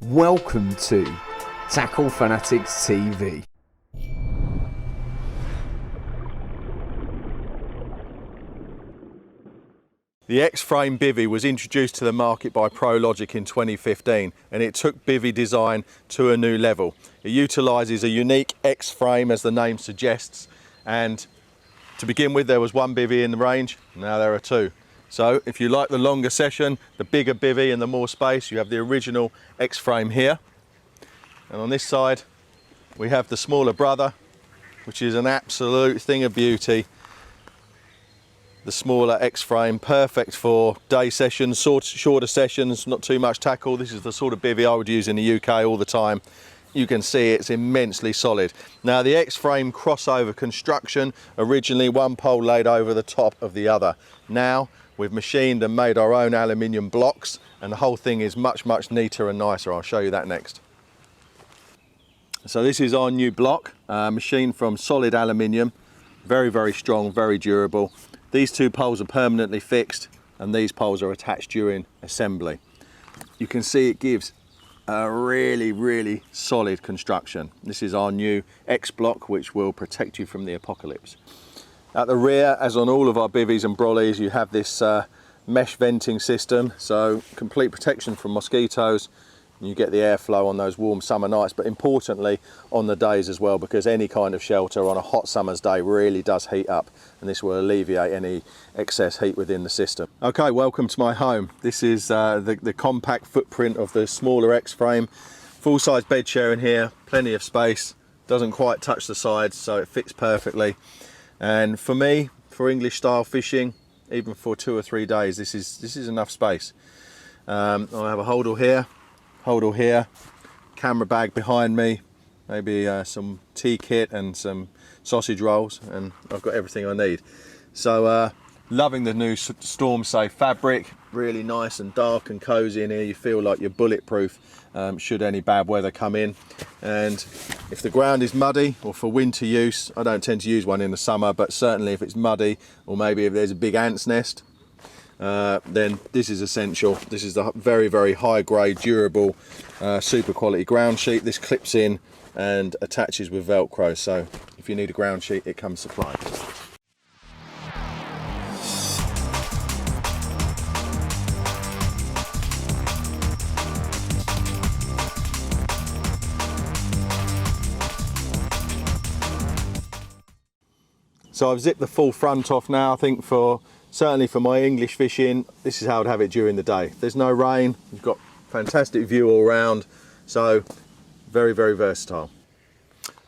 Welcome to Tackle Fanatics TV. The X-Frame Bivvy was introduced to the market by Prologic in 2015, and it took bivvy design to a new level. It utilises a unique X-frame, as the name suggests, and to begin with there was one bivvy in the range, now there are two. So if you like the longer session, the bigger bivvy and the more space, you have the original X-frame here. And on this side, we have the smaller brother, which is an absolute thing of beauty. The smaller X-frame, perfect for day sessions, shorter sessions, not too much tackle. This is the sort of bivvy I would use in the UK all the time. You can see it's immensely solid. Now the X-frame crossover construction, originally one pole laid over the top of the other. Now we've machined and made our own aluminium blocks, and the whole thing is much neater and nicer. I'll show you that next. So this is our new block, machined from solid aluminium, very strong, very durable. These two poles are permanently fixed and these poles are attached during assembly. You can see it gives a really solid construction. This is our new X block, which will protect you from the apocalypse. At the rear, as on all of our bivvies and brollies, you have this mesh venting system, so complete protection from mosquitoes. You get the airflow on those warm summer nights, but importantly on the days as well, because any kind of shelter on a hot summer's day really does heat up, and this will alleviate any excess heat within the system. Okay, welcome to my home. This is the compact footprint of the smaller X-frame. Full-size bed chair in here, plenty of space, doesn't quite touch the sides, so it fits perfectly. And for me, for English style fishing, even for 2 or 3 days, this is enough space. I have a holdall here, camera bag behind me, maybe some tea kit and some sausage rolls, and I've got everything I need. So loving the new storm safe fabric, really nice and dark and cozy in here. You feel like you're bulletproof should any bad weather come in. And if the ground is muddy, or for winter use, I don't tend to use one in the summer, but certainly if it's muddy, or maybe if there's a big ant's nest, then this is essential. This is the very high grade, durable, super quality ground sheet. This clips in and attaches with Velcro, so if you need a ground sheet, it comes supplied. So I've zipped the full front off now. I think certainly for my English fishing, this is how I'd have it during the day. There's no rain, you've got fantastic view all around, so very versatile.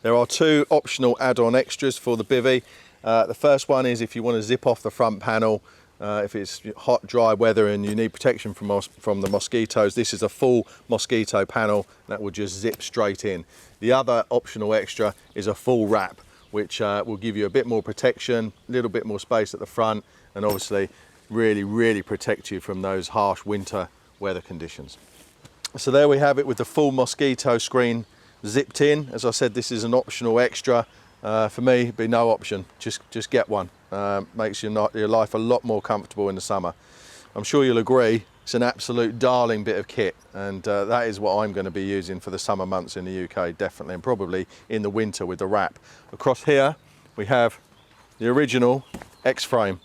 There are 2 optional add-on extras for the bivvy. The first one is if you want to zip off the front panel, if it's hot, dry weather and you need protection from the mosquitoes, this is a full mosquito panel that will just zip straight in. The other optional extra is a full wrap, which will give you a bit more protection, a little bit more space at the front, and obviously really protect you from those harsh winter weather conditions. So there we have it with the full mosquito screen zipped in. As I said, this is an optional extra. For me, it'd be no option, just get one. Makes your life a lot more comfortable in the summer. I'm sure you'll agree, it's an absolute darling bit of kit, and that is what I'm going to be using for the summer months in the UK, definitely, and probably in the winter with the wrap. Across here we have the original X-frame.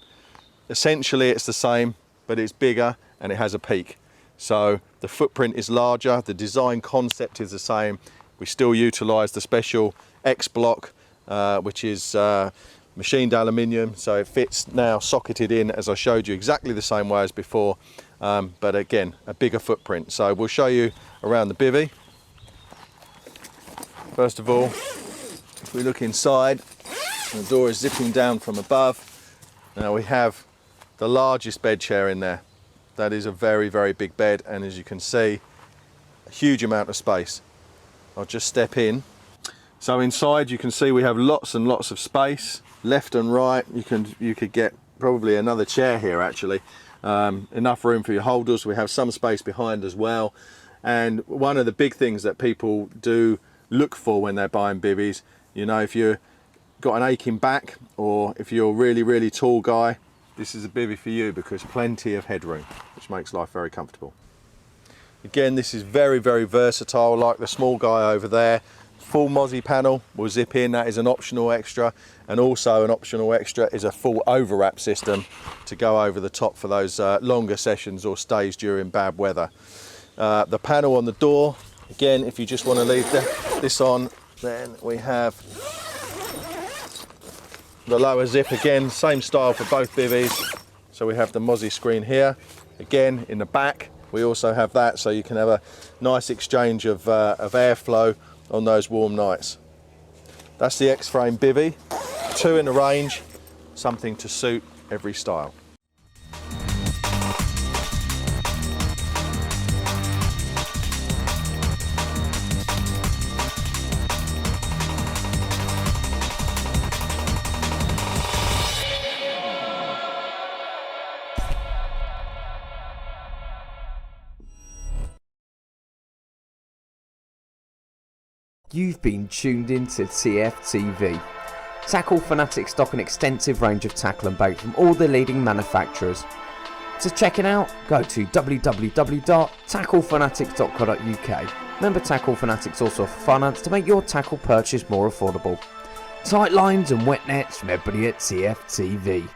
Essentially it's the same, but it's bigger and it has a peak. So the footprint is larger, the design concept is the same. We still utilise the special X block, which is machined aluminium, so it fits now socketed in, as I showed you, exactly the same way as before, but again, a bigger footprint. So we'll show you around the bivvy. First of all, if we look inside, the door is zipping down from above. Now we have the largest bed chair in there. That is a very big bed, and as you can see, a huge amount of space. I'll just step in. So inside you can see we have lots and lots of space, left and right. You could get probably another chair here actually. Enough room for your holders. We have some space behind as well. And one of the big things that people do look for when they're buying bivvies, you know, if you've got an aching back, or if you're a really tall guy, this is a bivvy for you, because plenty of headroom, which makes life very comfortable. Again, this is very, very versatile, like the small guy over there. Full mozzie panel will zip in, that is an optional extra. And also an optional extra is a full overwrap system to go over the top for those longer sessions or stays during bad weather. The panel on the door, again, if you just want to leave this on, then we have the lower zip again, same style for both bivvies. So we have the mozzie screen here. Again, in the back, we also have that, so you can have a nice exchange of airflow on those warm nights. That's the X-Frame Bivvy, 2 in the range, something to suit every style. You've been tuned into TFTV. Tackle Fanatics stock an extensive range of tackle and bait from all the leading manufacturers. To check it out, go to www.tacklefanatics.co.uk. Remember, Tackle Fanatics also offer finance to make your tackle purchase more affordable. Tight lines and wet nets from everybody at TFTV.